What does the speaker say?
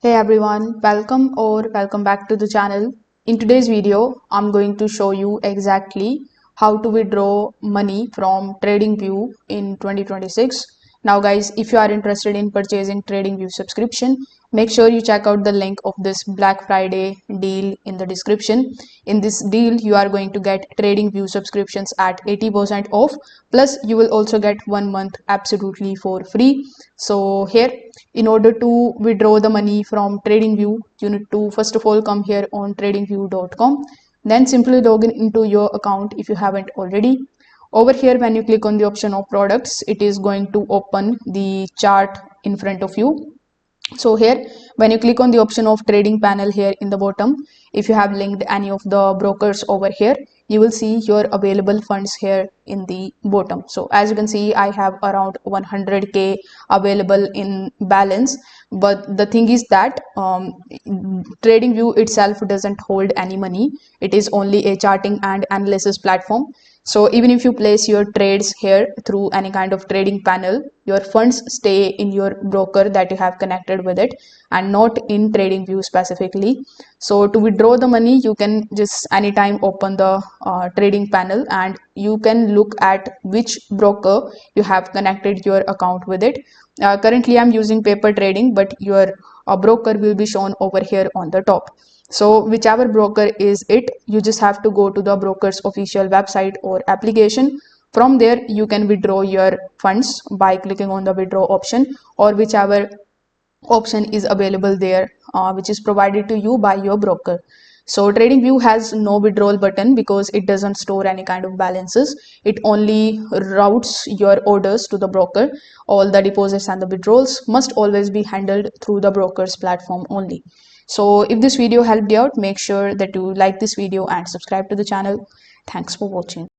Hey everyone, welcome back to the channel. In today's video, I'm going to show you exactly how to withdraw money from TradingView in 2026. Now guys, if you are interested in purchasing TradingView subscription, make sure you check out the link of this Black Friday deal in the description. In this deal, you are going to get TradingView subscriptions at 80% off. Plus, you will also get 1 month absolutely for free. So here, in order to withdraw the money from TradingView, you need to first of all come here on tradingview.com. Then simply log in into your account if you haven't already. Over here, when you click on the option of products, it is going to open the chart in front of you. So here, when you click on the option of trading panel here in the bottom, if you have linked any of the brokers over here, you will see your available funds here in the bottom. So as you can see, I have around 100k available in balance. But the thing is that TradingView itself doesn't hold any money. It is only a charting and analysis platform. So even if you place your trades here through any kind of trading panel, your funds stay in your broker that you have connected with it and not in TradingView specifically. So to withdraw the money, you can just anytime open the trading panel and you can look at which broker you have connected your account with it. Currently, I'm using paper trading, but your broker will be shown over here on the top. So whichever broker is it, you just have to go to the broker's official website or application. From there, you can withdraw your funds by clicking on the withdraw option or whichever option is available there, which is provided to you by your broker. So TradingView has no withdrawal button because it doesn't store any kind of balances. It only routes your orders to the broker. All the deposits and the withdrawals must always be handled through the broker's platform only. So if this video helped you out, make sure that you like this video and subscribe to the channel. Thanks for watching.